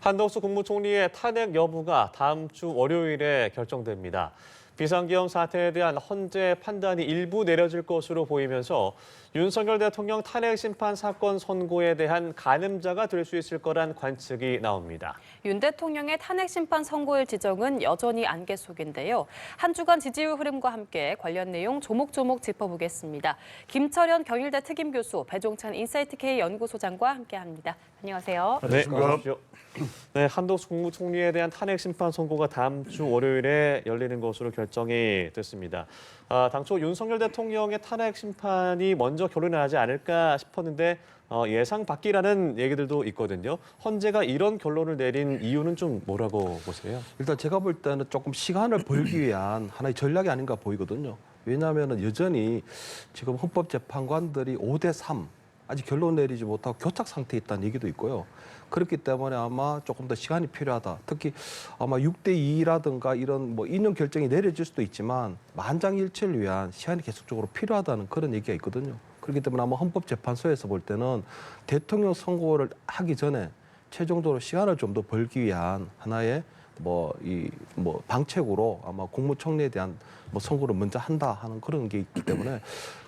한덕수 국무총리의 탄핵 여부가 다음 주 월요일에 결정됩니다. 비상계엄 사태에 대한 헌재 판단이 일부 내려질 것으로 보이면서 윤석열 대통령 탄핵 심판 사건 선고에 대한 가늠자가 될 수 있을 거란 관측이 나옵니다. 윤 대통령의 탄핵 심판 선고일 지정은 여전히 안개 속인데요. 한 주간 지지율 흐름과 함께 관련 내용 조목조목 짚어보겠습니다. 김철현 경일대 특임교수, 배종찬 인사이트K 연구소장과 함께합니다. 안녕하세요. 네, 어서 오십시오. 네, 한덕수 국무총리에 대한 탄핵 심판 선고가 다음 주 월요일에 열리는 것으로 결정이 됐습니다. 당초 윤석열 대통령의 탄핵 심판이 먼저 결론이 나지 않을까 싶었는데 예상 밖이라는 얘기들도 있거든요. 헌재가 이런 결론을 내린 이유는 좀 뭐라고 보세요? 일단 제가 볼 때는 조금 시간을 벌기 위한 하나의 전략이 아닌가 보이거든요. 왜냐하면 여전히 지금 헌법재판관들이 5대3 아직 결론 내리지 못하고 교착 상태에 있다는 얘기도 있고요. 그렇기 때문에 아마 조금 더 시간이 필요하다. 특히 아마 6대2라든가 이런 뭐 인용 결정이 내려질 수도 있지만 만장일치를 위한 시간이 계속적으로 필요하다는 그런 얘기가 있거든요. 그렇기 때문에 아마 헌법재판소에서 볼 때는 대통령 선고를 하기 전에 최종적으로 시간을 좀 더 벌기 위한 하나의 방책으로 아마 국무총리에 대한 선고를 먼저 한다 하는 그런 게 있기 때문에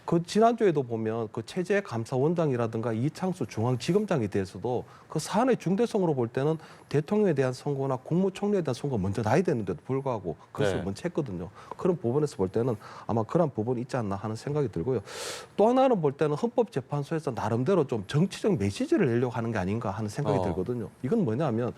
그 지난주에도 보면 그 체제감사원장이라든가 이창수 중앙지검장에 대해서도 그 사안의 중대성으로 볼 때는 대통령에 대한 선고나 국무총리에 대한 선고가 먼저 나야 되는데도 불구하고 그것을 먼저 했거든요. 그런 부분에서 볼 때는 아마 그런 부분이 있지 않나 하는 생각이 들고요. 또 하나는 볼 때는 헌법재판소에서 나름대로 좀 정치적 메시지를 내려고 하는 게 아닌가 하는 생각이 들거든요. 이건 뭐냐면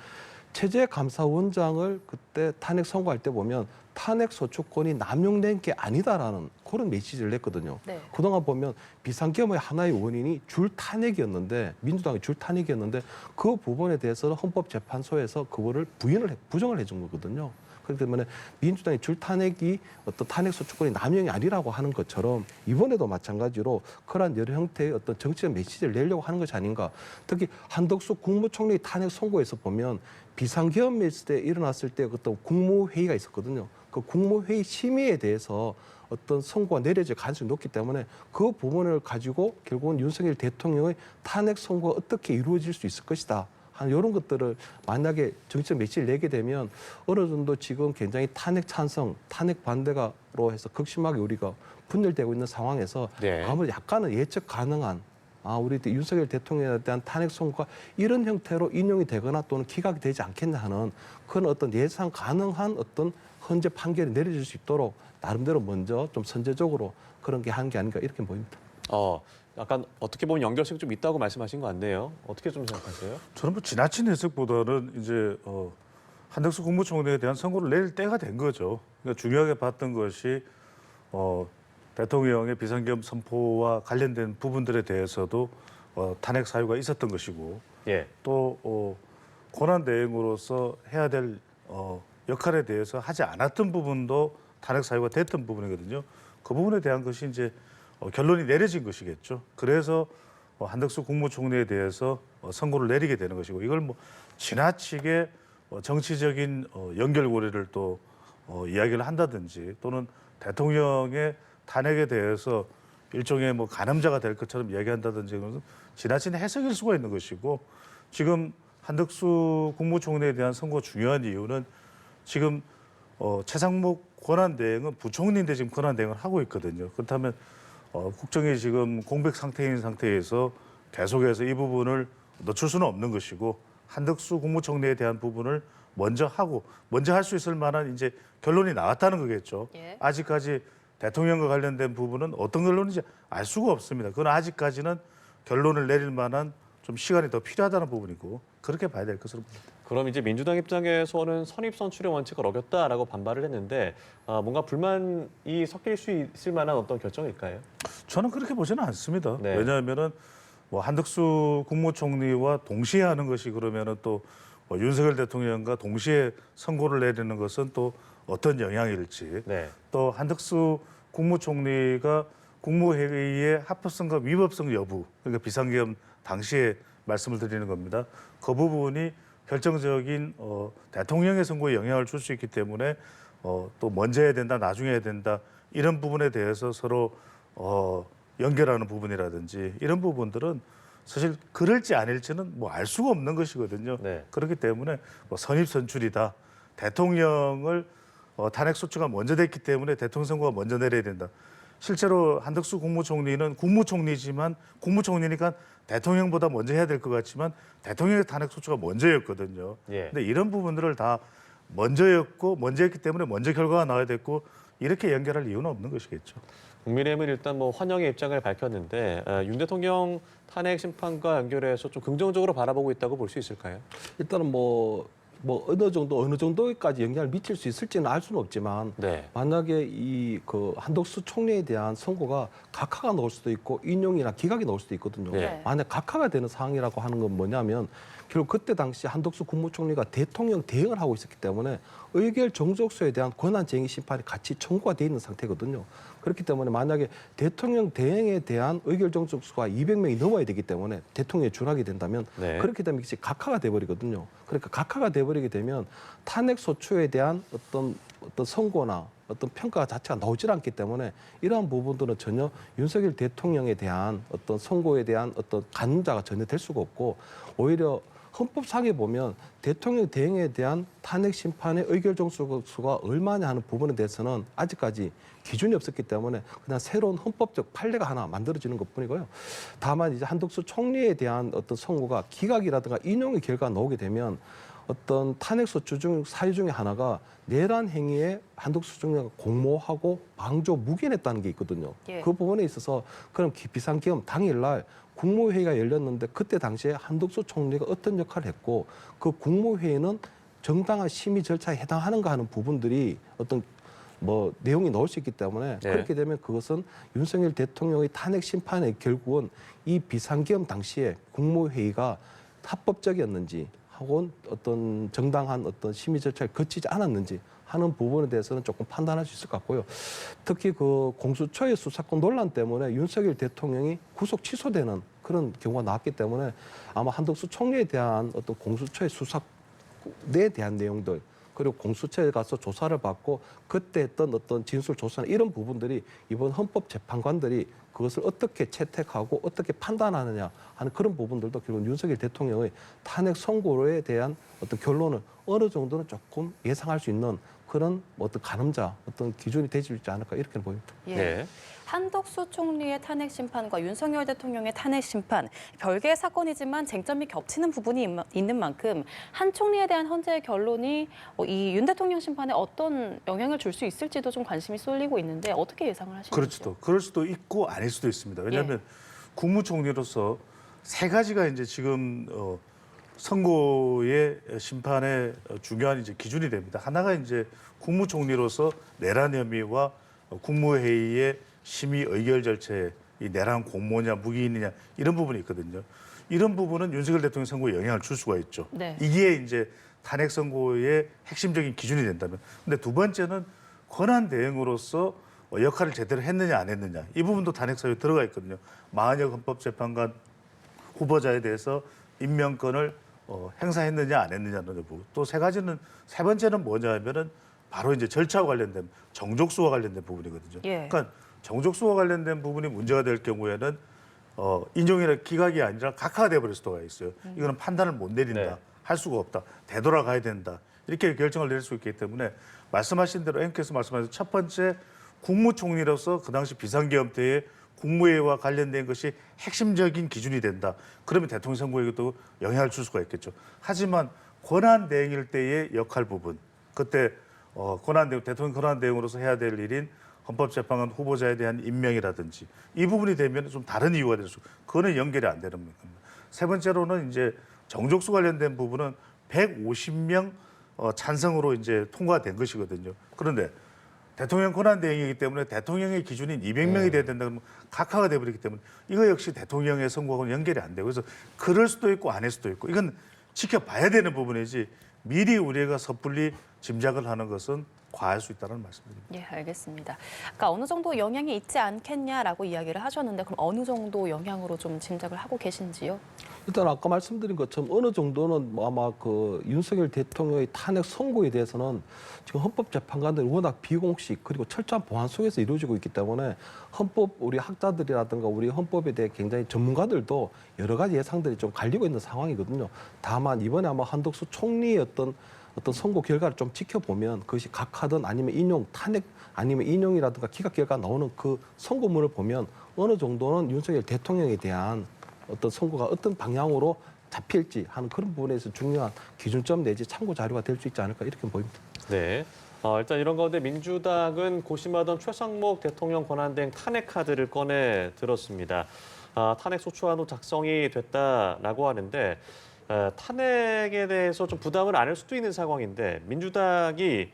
체제감사원장을 그때 탄핵 선고할 때 보면 탄핵 소추권이 남용된 게 아니다라는 그런 메시지를 냈거든요. 네. 그동안 보면 비상계엄의 하나의 원인이 줄 탄핵이었는데 민주당의 줄 탄핵이었는데 그 부분에 대해서는 헌법재판소에서 그거를 부정을 해준 거거든요. 그렇기 때문에 민주당의 줄 탄핵이 어떤 탄핵 소추권이 남용이 아니라고 하는 것처럼 이번에도 마찬가지로 그러한 여러 형태의 어떤 정치적 메시지를 내려고 하는 것이 아닌가. 특히 한덕수 국무총리 탄핵 선고에서 보면 비상계엄 있을 때 일어났을 때 어떤 국무회의가 있었거든요. 그 국무회의 심의에 대해서 어떤 선고가 내려질 가능성이 높기 때문에 그 부분을 가지고 결국은 윤석열 대통령의 탄핵 선고가 어떻게 이루어질 수 있을 것이다. 하는 이런 것들을 만약에 정치적 메시지를 내게 되면 어느 정도 지금 굉장히 탄핵 찬성, 탄핵 반대가로 해서 극심하게 우리가 분열되고 있는 상황에서 아무래도 약간은 예측 가능한 우리 윤석열 대통령에 대한 탄핵 선고가 이런 형태로 인용이 되거나 또는 기각이 되지 않겠나 하는 그런 어떤 예상 가능한 어떤 헌재 판결이 내려질 수 있도록 나름대로 먼저 좀 선제적으로 그런 게 한 게 아닌가 이렇게 보입니다. 약간 어떻게 보면 연결성이 좀 있다고 말씀하신 것 같네요. 어떻게 좀 생각하세요? 저는 지나친 해석보다는 이제 한덕수 국무총리에 대한 선고를 내릴 때가 된 거죠. 그러니까 중요하게 봤던 것이 대통령의 비상계엄 선포와 관련된 부분들에 대해서도 탄핵 사유가 있었던 것이고 또 권한 대행으로서 해야 될 역할에 대해서 하지 않았던 부분도 탄핵 사유가 됐던 부분이거든요. 그 부분에 대한 것이 이제 결론이 내려진 것이겠죠. 그래서 한덕수 국무총리에 대해서 선고를 내리게 되는 것이고 이걸 지나치게 정치적인 연결고리를 또 이야기를 한다든지 또는 대통령의 탄핵에 대해서 일종의 가늠자가 될 것처럼 이야기한다든지 그것은 지나친 해석일 수가 있는 것이고 지금 한덕수 국무총리에 대한 선고가 중요한 이유는 지금 최상목 권한대행은 부총리인데 지금 권한대행을 하고 있거든요. 그렇다면 국정이 지금 공백 상태인 상태에서 계속해서 이 부분을 늦출 수는 없는 것이고 한덕수 국무총리에 대한 부분을 먼저 할 수 있을 만한 이제 결론이 나왔다는 거겠죠. 아직까지 대통령과 관련된 부분은 어떤 결론인지 알 수가 없습니다. 그건 아직까지는 결론을 내릴 만한 좀 시간이 더 필요하다는 부분이고 그렇게 봐야 될 것으로 봅니다. 그럼 이제 민주당 입장에서는 선입선출의 원칙을 어겼다라고 반발을 했는데 뭔가 불만이 섞일 수 있을 만한 어떤 결정일까요? 저는 그렇게 보지는 않습니다. 왜냐하면은 한덕수 국무총리와 동시에 하는 것이 그러면은 또 윤석열 대통령과 동시에 선고를 내리는 것은 또 어떤 영향일지 또 한덕수 국무총리가 국무회의의 합법성과 위법성 여부 그러니까 비상계엄 당시에 말씀을 드리는 겁니다. 그 부분이 결정적인 대통령의 선고에 영향을 줄 수 있기 때문에 또 먼저 해야 된다, 나중에 해야 된다 이런 부분에 대해서 서로 연결하는 부분이라든지 이런 부분들은 사실 그럴지 아닐지는 뭐 알 수가 없는 것이거든요. 네. 그렇기 때문에 뭐 선입 선출이다. 대통령을 탄핵 소추가 먼저 됐기 때문에 대통령 선고가 먼저 내려야 된다. 실제로 한덕수 국무총리는 국무총리지만 국무총리니까 대통령보다 먼저 해야 될 것 같지만 대통령의 탄핵 소추가 먼저였거든요. 예. 근데 이런 부분들을 다 먼저 했기 때문에 먼저 결과가 나와야 됐고 이렇게 연결할 이유는 없는 것이겠죠. 국민의힘은 일단 뭐 환영의 입장을 밝혔는데 윤 대통령 탄핵 심판과 연결해서 좀 긍정적으로 바라보고 있다고 볼 수 있을까요? 일단은 뭐 어느 정도까지 영향을 미칠 수 있을지는 알 수는 없지만 네. 만약에 이 그 한덕수 총리에 대한 선고가 각하가 나올 수도 있고 인용이나 기각이 나올 수도 있거든요. 네. 만약 각하가 되는 상황이라고 하는 건 뭐냐면 결국 그때 당시 한덕수 국무총리가 대통령 대행을 하고 있었기 때문에 의결 정족수에 대한 권한쟁의 심판이 같이 청구가 돼 있는 상태거든요. 그렇기 때문에 만약에 대통령 대행에 대한 의결 정족수가 200명이 넘어야 되기 때문에 대통령에 준하게 된다면 네. 그렇게 되면 이제 각하가 돼버리거든요. 그러니까 각하가 돼버리게 되면 탄핵 소추에 대한 어떤 선고나 어떤 평가 자체가 나오질 않기 때문에 이러한 부분들은 전혀 윤석열 대통령에 대한 어떤 선고에 대한 어떤 가늠자가 전혀 될 수가 없고 오히려 헌법상에 보면 대통령 대행에 대한 탄핵 심판의 의결 정수가 얼마냐 하는 부분에 대해서는 아직까지 기준이 없었기 때문에 그냥 새로운 헌법적 판례가 하나 만들어지는 것뿐이고요. 다만 이제 한덕수 총리에 대한 어떤 선고가 기각이라든가 인용의 결과가 나오게 되면 어떤 탄핵 소추 중 사유 중에 하나가 내란 행위에 한덕수 총리가 공모하고 방조 묵인했다는 게 있거든요. 예. 그 부분에 있어서 그럼 비상계엄 당일날 국무회의가 열렸는데 그때 당시에 한덕수 총리가 어떤 역할을 했고 그 국무회의는 정당한 심의 절차에 해당하는가 하는 부분들이 어떤 뭐 내용이 나올 수 있기 때문에 네. 그렇게 되면 그것은 윤석열 대통령의 탄핵 심판의 결국은 이 비상계엄 당시에 국무회의가 합법적이었는지 혹은 어떤 정당한 어떤 심의 절차를 거치지 않았는지 하는 부분에 대해서는 조금 판단할 수 있을 것 같고요. 특히 그 공수처의 수사권 논란 때문에 윤석열 대통령이 구속 취소되는 그런 경우가 나왔기 때문에 아마 한덕수 총리에 대한 어떤 공수처의 수사에 대한 내용들 그리고 공수처에 가서 조사를 받고 그때 했던 어떤 진술 조사나 이런 부분들이 이번 헌법재판관들이 그것을 어떻게 채택하고 어떻게 판단하느냐 하는 그런 부분들도 결국 윤석열 대통령의 탄핵 선고에 대한 어떤 결론을 어느 정도는 조금 예상할 수 있는 그런 어떤 가늠자 어떤 기준이 되지 않을까 이렇게 보입니다. 예. 네. 한덕수 총리의 탄핵 심판과 윤석열 대통령의 탄핵 심판, 별개의 사건이지만 쟁점이 겹치는 부분이 있는 만큼 한 총리에 대한 헌재의 결론이 이 윤 대통령 심판에 어떤 영향을 줄 수 있을지도 좀 관심이 쏠리고 있는데 어떻게 예상을 하시는지요? 그렇죠. 그럴 수도 있고 아닐 수도 있습니다. 왜냐하면 국무총리로서 세 가지가 이제 지금 선고의 심판의 중요한 이제 기준이 됩니다. 하나가 이제 국무총리로서 내란 혐의와 국무회의의 심의 의결 절차에 이 내란 공모냐 무기이냐 이런 부분이 있거든요. 이런 부분은 윤석열 대통령 선고에 영향을 줄 수가 있죠. 네. 이게 이제 탄핵 선고의 핵심적인 기준이 된다면. 근데 두 번째는 권한 대행으로서 역할을 제대로 했느냐 안 했느냐 이 부분도 탄핵 사유에 들어가 있거든요. 마흔여 헌법재판관 후보자에 대해서 임명권을 행사했느냐 안 했느냐는 부분. 또 세 번째는 뭐냐 하면은 바로 이제 절차와 관련된 정족수와 관련된 부분이거든요. 예. 그러니까 정족수와 관련된 부분이 문제가 될 경우에는 인용이나 기각이 아니라 각하가 돼버릴 수가 있어요. 이거는 판단을 못 내린다. 네. 할 수가 없다. 되돌아가야 된다. 이렇게 결정을 내릴 수 있기 때문에 말씀하신 대로 앵커께서 말씀하신 첫 번째 국무총리로서 그 당시 비상계엄 때에 국무회의와 관련된 것이 핵심적인 기준이 된다. 그러면 대통령 선고에도 영향을 줄 수가 있겠죠. 하지만 권한대행일 때의 역할 부분, 그때 대통령 권한대행으로서 해야 될 일인 헌법재판관 후보자에 대한 임명이라든지 이 부분이 되면 좀 다른 이유가 될 수, 그거는 연결이 안 되는 겁니다. 세 번째로는 이제 정족수 관련된 부분은 150명 찬성으로 이제 통과된 것이거든요. 그런데 대통령 권한대행이기 때문에 대통령의 기준인 200명이 돼야 된다면 각하가 돼버리기 때문에 이거 역시 대통령의 선거하고는 연결이 안 되고 그래서 그럴 수도 있고 아닐 수도 있고 이건 지켜봐야 되는 부분이지 미리 우리가 섣불리 짐작을 하는 것은 과할 수 있다는 말씀입니다. 예, 알겠습니다. 아까 어느 정도 영향이 있지 않겠냐라고 이야기를 하셨는데 그럼 어느 정도 영향으로 좀 짐작을 하고 계신지요? 일단 아까 말씀드린 것처럼 어느 정도는 뭐 아마 그 윤석열 대통령의 탄핵 선고에 대해서는 지금 헌법재판관들이 워낙 비공식 그리고 철저한 보안 속에서 이루어지고 있기 때문에 헌법 우리 학자들이라든가 우리 헌법에 대해 굉장히 전문가들도 여러 가지 예상들이 좀 갈리고 있는 상황이거든요. 다만 이번에 아마 한덕수 총리의 어떤 선고 결과를 좀 지켜보면 그것이 각하든 아니면 인용 탄핵 아니면 인용이라든가 기각 결과 나오는 그 선고문을 보면 어느 정도는 윤석열 대통령에 대한 어떤 선고가 어떤 방향으로 잡힐지 하는 그런 부분에서 중요한 기준점 내지 참고 자료가 될 수 있지 않을까 이렇게 보입니다. 네. 일단 이런 가운데 민주당은 고심하던 최상목 대통령 권한대행 탄핵 카드를 꺼내 들었습니다. 탄핵 소추안도 작성이 됐다라고 하는데 탄핵에 대해서 좀 부담을 안을 수도 있는 상황인데 민주당이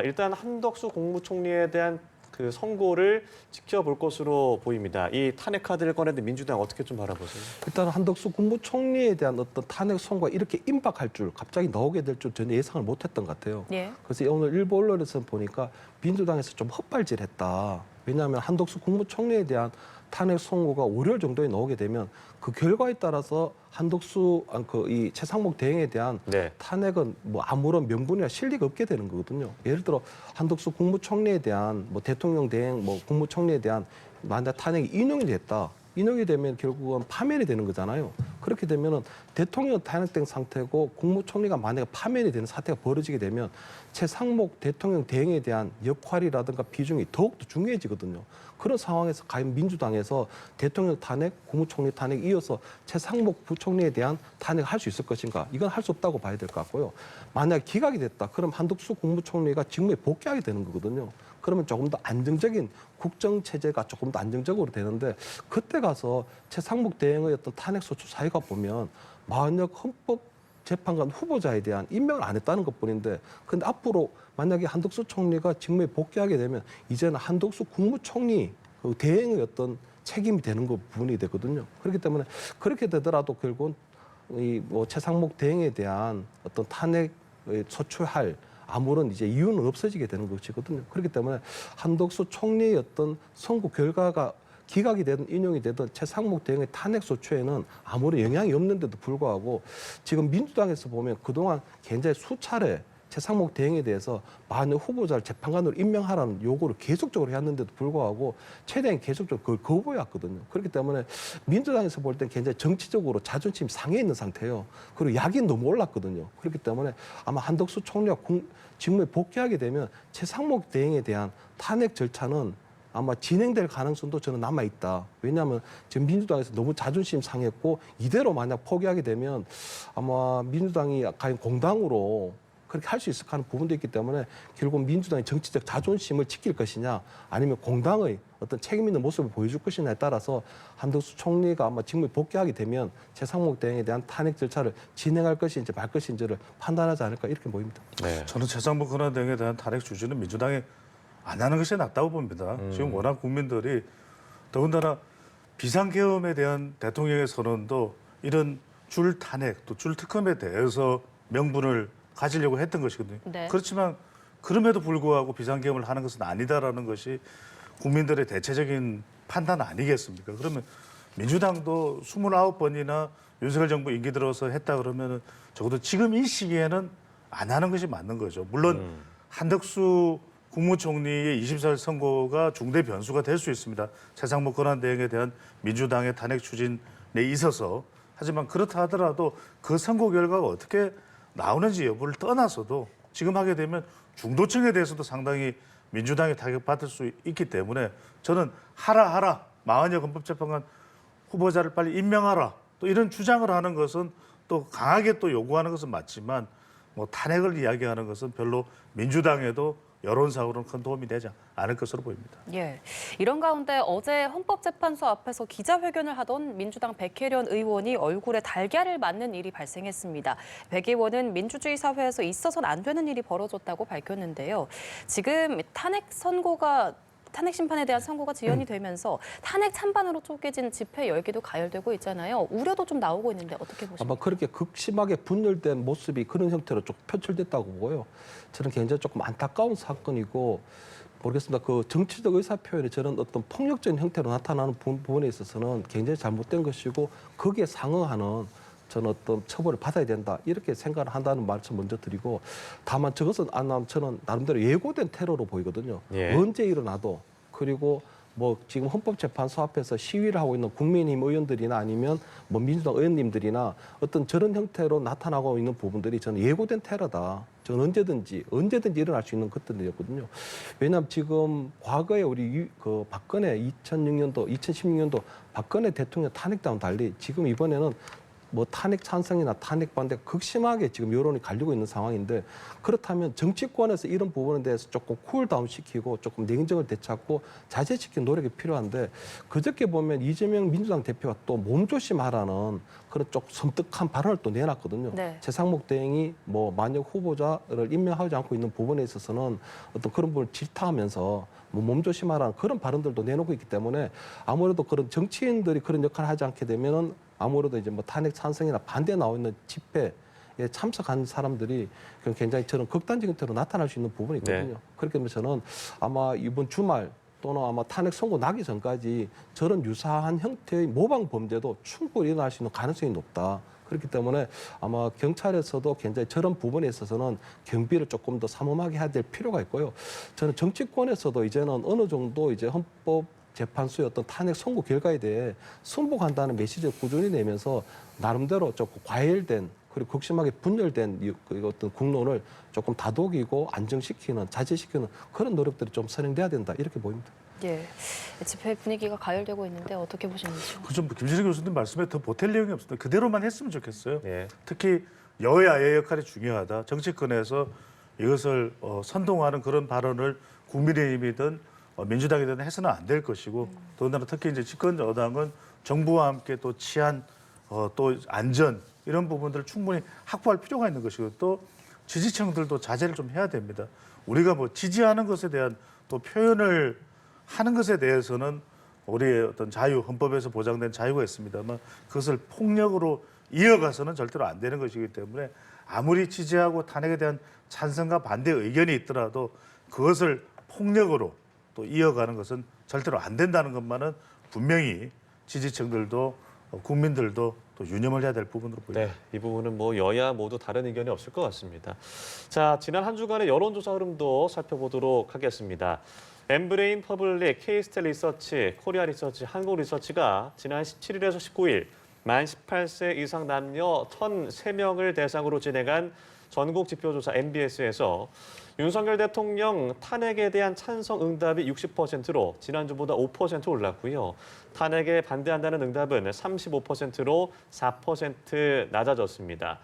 일단 한덕수 국무총리에 대한 그 선고를 지켜볼 것으로 보입니다. 이 탄핵 카드를 꺼냈는데 민주당 어떻게 좀 바라보세요? 일단 한덕수 국무총리에 대한 어떤 탄핵 선고가 이렇게 임박할 줄 갑자기 나오게 될 줄 전혀 예상을 못했던 것 같아요. 예. 그래서 오늘 일부 언론에서 보니까 민주당에서 좀 헛발질했다. 왜냐하면 한덕수 국무총리에 대한 탄핵 선고가 월요일 정도에 나오게 되면 그 결과에 따라서 한덕수 이 최상목 대행에 대한 네. 탄핵은 뭐 아무런 명분이나 실리가 없게 되는 거거든요. 예를 들어 한덕수 국무총리에 대한 뭐 대통령 대행 뭐 국무총리에 대한 만약 탄핵이 인용이 됐다. 인용이 되면 결국은 파면이 되는 거잖아요. 그렇게 되면은 대통령 탄핵된 상태고 국무총리가 만약에 파면이 되는 사태가 벌어지게 되면 최상목 대통령 대행에 대한 역할이라든가 비중이 더욱더 중요해지거든요. 그런 상황에서 과연 민주당에서 대통령 탄핵, 국무총리 탄핵 이어서 최상목 부총리에 대한 탄핵을 할 수 있을 것인가? 이건 할 수 없다고 봐야 될 것 같고요. 만약 기각이 됐다. 그럼 한덕수 국무총리가 직무에 복귀하게 되는 거거든요. 그러면 조금 더 안정적인 국정 체제가 조금 더 안정적으로 되는데 그때 가서 최상목 대행의 어떤 탄핵 소추 사유가 보면 만약 헌법재판관 후보자에 대한 임명을 안 했다는 것뿐인데 근데 앞으로 만약에 한덕수 총리가 직무에 복귀하게 되면 이제는 한덕수 국무총리 그 대행의 어떤 책임이 되는 그 부분이 되거든요. 그렇기 때문에 그렇게 되더라도 결국은 이 뭐 최상목 대행에 대한 어떤 탄핵 소추할 아무런 이제 이유는 없어지게 되는 것이거든요. 그렇기 때문에 한덕수 총리의 어떤 선고 결과가 기각이 되든 인용이 되든 최상목 대행의 탄핵 소추에는 아무런 영향이 없는데도 불구하고 지금 민주당에서 보면 그동안 굉장히 수차례 최상목 대행에 대해서 만약 후보자를 재판관으로 임명하라는 요구를 계속적으로 해왔는데도 불구하고 최대한 계속적으로 그걸 거부해왔거든요. 그렇기 때문에 민주당에서 볼 땐 굉장히 정치적으로 자존심이 상해 있는 상태예요. 그리고 약이 너무 올랐거든요. 그렇기 때문에 아마 한덕수 총리가 직무에 복귀하게 되면 최상목 대행에 대한 탄핵 절차는 아마 진행될 가능성도 저는 남아있다. 왜냐하면 지금 민주당에서 너무 자존심 상했고 이대로 만약 포기하게 되면 아마 민주당이 과연 공당으로 그렇게 할 수 있을 하는 부분도 있기 때문에 결국 민주당의 정치적 자존심을 지킬 것이냐 아니면 공당의 어떤 책임 있는 모습을 보여줄 것이냐에 따라서 한덕수 총리가 아마 직무에 복귀하게 되면 최상목 대행에 대한 탄핵 절차를 진행할 것인지 말 것인지를 판단하지 않을까 이렇게 보입니다. 네. 저는 최상목 권한대행에 대한 탄핵 추진은 민주당이 안 하는 것이 낫다고 봅니다. 지금 워낙 국민들이 더군다나 비상계엄에 대한 대통령의 선언도 이런 줄 탄핵 또 줄 특검에 대해서 명분을 가지려고 했던 것이거든요. 네. 그렇지만 그럼에도 불구하고 비상계엄을 하는 것은 아니다라는 것이 국민들의 대체적인 판단 아니겠습니까? 그러면 민주당도 29번이나 윤석열 정부 임기 들어서 했다 그러면 적어도 지금 이 시기에는 안 하는 것이 맞는 거죠. 물론 한덕수 국무총리의 24일 선고가 중대 변수가 될 수 있습니다. 최상목 권한대행에 대한 민주당의 탄핵 추진에 있어서. 하지만 그렇다 하더라도 그 선고 결과가 어떻게 나오는지 여부를 떠나서도 지금 하게 되면 중도층에 대해서도 상당히 민주당이 타격받을 수 있기 때문에 저는 하라 마흔여 헌법재판관 후보자를 빨리 임명하라 또 이런 주장을 하는 것은 또 강하게 또 요구하는 것은 맞지만 뭐 탄핵을 이야기하는 것은 별로 민주당에도 여론상으로는 큰 도움이 되지 않을 것으로 보입니다. 예. 이런 가운데 어제 헌법재판소 앞에서 기자회견을 하던 민주당 백혜련 의원이 얼굴에 달걀을 맞는 일이 발생했습니다. 백 의원은 민주주의 사회에서 있어서는 안 되는 일이 벌어졌다고 밝혔는데요. 지금 탄핵 심판에 대한 선고가 지연이 되면서 탄핵 찬반으로 쪼개진 집회 열기도 가열되고 있잖아요. 우려도 좀 나오고 있는데 어떻게 보십니까? 아마 그렇게 극심하게 분열된 모습이 그런 형태로 좀 표출됐다고 보고요. 저는 굉장히 조금 안타까운 사건이고 모르겠습니다. 그 정치적 의사 표현이 저런 어떤 폭력적인 형태로 나타나는 부분에 있어서는 굉장히 잘못된 것이고 거기에 상응하는 저는 어떤 처벌을 받아야 된다 이렇게 생각을 한다는 말씀 먼저 드리고 다만 저것은 저는 나름대로 예고된 테러로 보이거든요. 예. 언제 일어나도 그리고 뭐 지금 헌법재판소 앞에서 시위를 하고 있는 국민의힘 의원들이나 아니면 뭐 민주당 의원님들이나 어떤 저런 형태로 나타나고 있는 부분들이 저는 예고된 테러다. 저는 언제든지 일어날 수 있는 것들이었거든요. 왜냐하면 지금 과거에 우리 그 박근혜 2006년도, 2016년도 박근혜 대통령 탄핵과는 달리 지금 이번에는 뭐 탄핵 찬성이나 탄핵 반대 극심하게 지금 여론이 갈리고 있는 상황인데 그렇다면 정치권에서 이런 부분에 대해서 조금 쿨다운 시키고 조금 냉정을 되찾고 자제시키는 노력이 필요한데 그저께 보면 이재명 민주당 대표가 또 몸조심하라는 그런 좀 섬뜩한 발언을 또 내놨거든요. 네. 최상목 대행이 뭐 만약 후보자를 임명하지 않고 있는 부분에 있어서는 어떤 그런 부분을 질타하면서 뭐 몸조심하라는 그런 발언들도 내놓고 있기 때문에 아무래도 그런 정치인들이 그런 역할을 하지 않게 되면은 아무래도 이제 뭐 탄핵 찬성이나 반대 나와 있는 집회에 참석한 사람들이 굉장히 저런 극단적인 형태로 나타날 수 있는 부분이 있거든요. 네. 그렇기 때문에 저는 아마 이번 주말 또는 아마 탄핵 선고 나기 전까지 저런 유사한 형태의 모방 범죄도 충분히 일어날 수 있는 가능성이 높다. 그렇기 때문에 아마 경찰에서도 굉장히 저런 부분에 있어서는 경비를 조금 더 삼엄하게 해야 될 필요가 있고요. 저는 정치권에서도 이제는 어느 정도 이제 헌법재판소의 어떤 탄핵 선고 결과에 대해 승복한다는 메시지를 꾸준히 내면서 나름대로 조금 과열된 그리고 극심하게 분열된 그 어떤 국론을 조금 다독이고 안정시키는 자제시키는 그런 노력들이 좀 선행돼야 된다 이렇게 보입니다. 예, 집회 분위기가 가열되고 있는데 어떻게 보시는지요? 그좀 김진일 교수님 말씀에 더 보탤 내용이 없습니다. 그대로만 했으면 좋겠어요. 예. 특히 여야의 역할이 중요하다. 정치권에서 이것을 선동하는 그런 발언을 국민의힘이든 민주당이든 해서는 안 될 것이고 더군다나 특히 이제 집권 여당은 정부와 함께 또 치안 또 안전 이런 부분들을 충분히 확보할 필요가 있는 것이고 또 지지층들도 자제를 좀 해야 됩니다. 우리가 뭐 지지하는 것에 대한 또 표현을 하는 것에 대해서는 우리의 어떤 자유, 헌법에서 보장된 자유가 있습니다만 그것을 폭력으로 이어가서는 절대로 안 되는 것이기 때문에 아무리 지지하고 탄핵에 대한 찬성과 반대 의견이 있더라도 그것을 폭력으로 또 이어가는 것은 절대로 안 된다는 것만은 분명히 지지층들도 국민들도 또 유념을 해야 될 부분으로 보입니다. 네, 이 부분은 뭐 여야 모두 다른 의견이 없을 것 같습니다. 자, 지난 한 주간의 여론조사 흐름도 살펴보도록 하겠습니다. 엠브레인 퍼블릭, K스텔 리서치, 코리아 리서치, 한국 리서치가 지난 17일에서 19일 만 18세 이상 남녀 1,003명을 대상으로 진행한 전국 지표조사 MBS에서 윤석열 대통령 탄핵에 대한 찬성 응답이 60%로 지난주보다 5% 올랐고요. 탄핵에 반대한다는 응답은 35%로 4% 낮아졌습니다.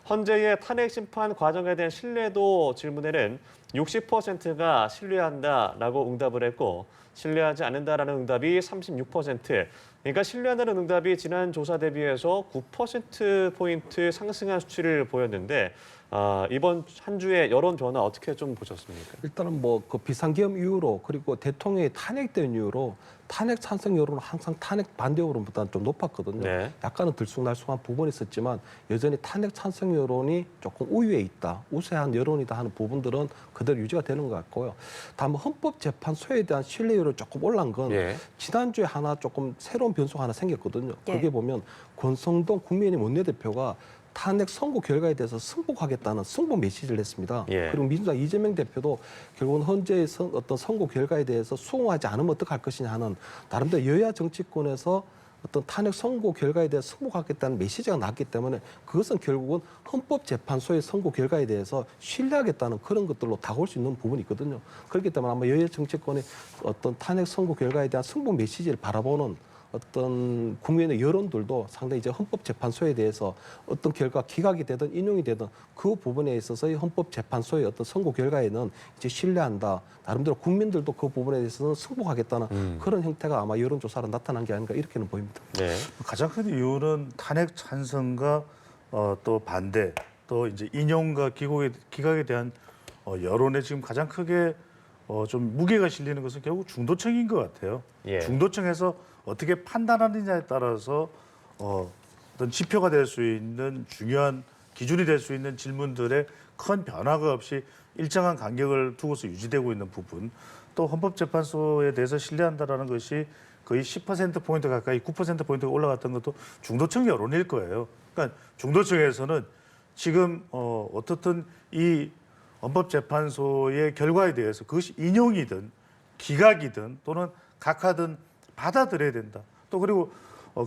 헌재의 탄핵 심판 과정에 대한 신뢰도 질문에는 60%가 신뢰한다라고 응답을 했고 신뢰하지 않는다라는 응답이 36%. 그러니까 신뢰한다는 응답이 지난 조사 대비해서 9%포인트 상승한 수치를 보였는데 이번 한 주의 여론 변화 어떻게 좀 보셨습니까? 일단은 뭐 그 비상계엄 이후로 그리고 대통령이 탄핵된 이후로 탄핵 찬성 여론은 항상 탄핵 반대 여론보다는 좀 높았거든요. 네. 약간은 들쑥날쑥한 부분이 있었지만 여전히 탄핵 찬성 여론이 조금 우위에 있다, 우세한 여론이다 하는 부분들은 그대로 유지가 되는 것 같고요. 다만 헌법재판소에 대한 신뢰율을 조금 올란 건 예. 지난주에 하나 조금 새로운 변수가 하나 생겼거든요. 예. 그게 보면 권성동 국민의힘 원내대표가 탄핵 선고 결과에 대해서 승복하겠다는 승복 메시지를 했습니다. 예. 그리고 민주당 이재명 대표도 결국은 헌재의 어떤 선고 결과에 대해서 수긍하지 않으면 어떡할 것이냐 하는 나름대로 여야 정치권에서 어떤 탄핵 선고 결과에 대해서 승복하겠다는 메시지가 나왔기 때문에 그것은 결국은 헌법재판소의 선고 결과에 대해서 신뢰하겠다는 그런 것들로 다가올 수 있는 부분이 있거든요. 그렇기 때문에 아마 여야 정치권의 어떤 탄핵 선고 결과에 대한 승복 메시지를 바라보는 어떤 국민의 여론들도 상당히 이제 헌법재판소에 대해서 어떤 결과 기각이 되든 인용이 되든 그 부분에 있어서의 헌법재판소의 어떤 선고 결과에는 이제 신뢰한다. 나름대로 국민들도 그 부분에 대해서는 승복하겠다는 그런 형태가 아마 여론조사로 나타난 게 아닌가 이렇게는 보입니다. 네. 가장 큰 이유는 탄핵 찬성과 또 반대 또 이제 인용과 기각에 대한 여론에 지금 가장 크게 좀 무게가 실리는 것은 결국 중도층인 것 같아요. 예. 중도층에서 어떻게 판단하느냐에 따라서 어떤 지표가 될 수 있는 중요한 기준이 될 수 있는 질문들에 큰 변화가 없이 일정한 간격을 두고서 유지되고 있는 부분 또 헌법재판소에 대해서 신뢰한다라는 것이 거의 10%포인트 가까이 9%포인트가 올라갔던 것도 중도층 여론일 거예요. 그러니까 중도층에서는 지금 어떻든 이 헌법재판소의 결과에 대해서 그것이 인용이든 기각이든 또는 각하든 받아들여야 된다. 또 그리고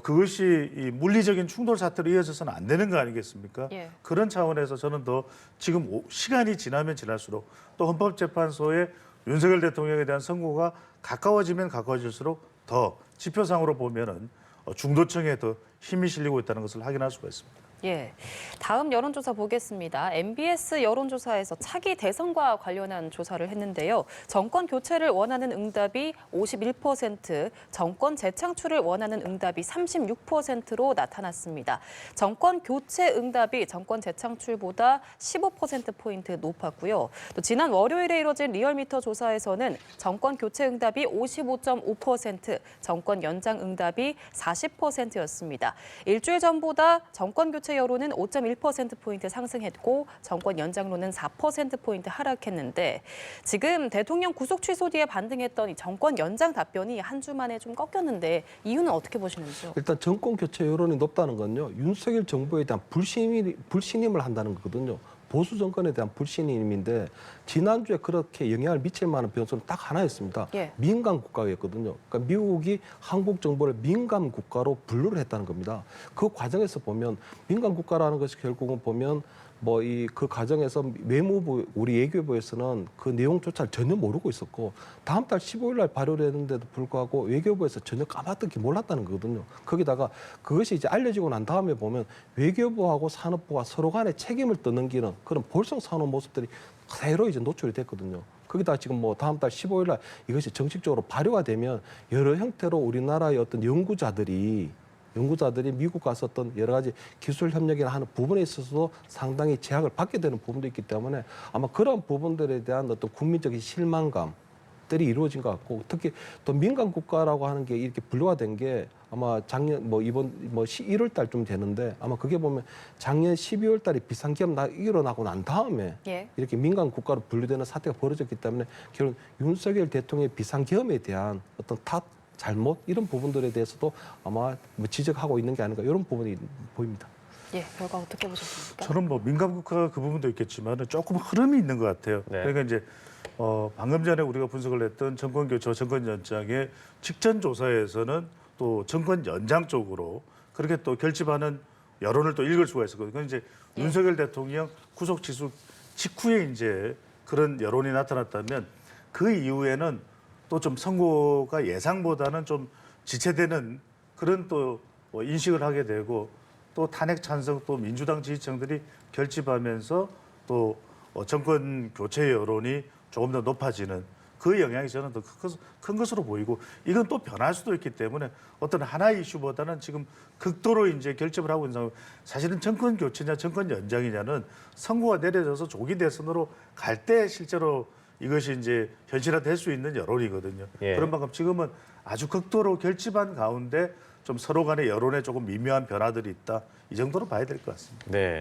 그것이 이 물리적인 충돌 사태로 이어져서는 안 되는 거 아니겠습니까? 예. 그런 차원에서 저는 더 지금 시간이 지나면 지날수록 또 헌법재판소의 윤석열 대통령에 대한 선고가 가까워지면 가까워질수록 더 지표상으로 보면은 중도층에 더 힘이 실리고 있다는 것을 확인할 수가 있습니다. 예. 다음 여론조사 보겠습니다. MBS 여론조사에서 차기 대선과 관련한 조사를 했는데요. 정권 교체를 원하는 응답이 51%, 정권 재창출을 원하는 응답이 36%로 나타났습니다. 정권 교체 응답이 정권 재창출보다 15%포인트 높았고요. 또 지난 월요일에 이뤄진 리얼미터 조사에서는 정권 교체 응답이 55.5%, 정권 연장 응답이 40%였습니다. 일주일 전보다 정권 교체 여론은 5.1%포인트 상승했고 정권 연장론은 4%포인트 하락했는데 지금 대통령 구속 취소 뒤에 반등했던 이 정권 연장 답변이 한 주 만에 좀 꺾였는데 이유는 어떻게 보시는지요? 일단 정권 교체 여론이 높다는 건요. 윤석열 정부에 대한 불신임을 한다는 거거든요. 보수 정권에 대한 불신임인데 지난주에 그렇게 영향을 미칠 만한 변수는 딱 하나였습니다. 예. 민간 국가였거든요. 그러니까 미국이 한국 정부를 민간 국가로 분류를 했다는 겁니다. 그 과정에서 보면 민간 국가라는 것이 결국은 보면 뭐 그 과정에서 외무부 우리 외교부에서는 그 내용조차 전혀 모르고 있었고 다음 달 15일 날 발효했는데도 불구하고 외교부에서 전혀 까마득히 몰랐다는 거거든요. 거기다가 그것이 이제 알려지고 난 다음에 보면 외교부하고 산업부가 서로 간에 책임을 떠넘기는 그런 볼썽사나운 모습들이 그대로 이제 노출이 됐거든요. 거기다 지금 뭐 다음 달 15일 날 이것이 정식적으로 발효가 되면 여러 형태로 우리나라의 어떤 연구자들이 미국 가서 어떤 여러 가지 기술 협력이나 하는 부분에 있어서도 상당히 제약을 받게 되는 부분도 있기 때문에 아마 그런 부분들에 대한 어떤 국민적인 실망감들이 이루어진 것 같고 특히 또 민간 국가라고 하는 게 이렇게 분류가 된 게 아마 작년 이번 1월 달쯤 되는데 아마 그게 보면 작년 12월 달에 비상기업 일어나고 난 다음에 예. 이렇게 민간 국가로 분류되는 사태가 벌어졌기 때문에 결국 윤석열 대통령의 비상기업에 대한 어떤 탓 잘못 이런 부분들에 대해서도 아마 지적하고 있는 게 아닌가 이런 부분이 보입니다. 예, 결과 어떻게 보셨습니까? 저는 뭐 민간 국가 그 부분도 있겠지만 조금 흐름이 있는 것 같아요. 네. 그러니까 이제 방금 전에 우리가 분석을 했던 정권 교체, 정권 연장의 직전 조사에서는 또 정권 연장 쪽으로 그렇게 또 결집하는 여론을 또 읽을 수가 있었거든요. 그건 이제 윤석열 대통령 구속 취소 직후에 이제 그런 여론이 나타났다면 그 이후에는 또 좀 선고가 예상보다는 좀 지체되는 그런 또 인식을 하게 되고 또 탄핵 찬성 또 민주당 지지층들이 결집하면서 또 정권 교체 여론이 조금 더 높아지는 그 영향이 저는 더 큰 것으로 보이고 이건 또 변할 수도 있기 때문에 어떤 하나의 이슈보다는 지금 극도로 이제 결집을 하고 있는 상황. 사실은 정권 교체냐 정권 연장이냐는 선고가 내려져서 조기 대선으로 갈 때 실제로 이것이 이제 현실화될 수 있는 여론이거든요. 예. 그런 만큼 지금은 아주 극도로 결집한 가운데 좀 서로 간의 여론에 조금 미묘한 변화들이 있다. 이 정도로 봐야 될 것 같습니다. 네.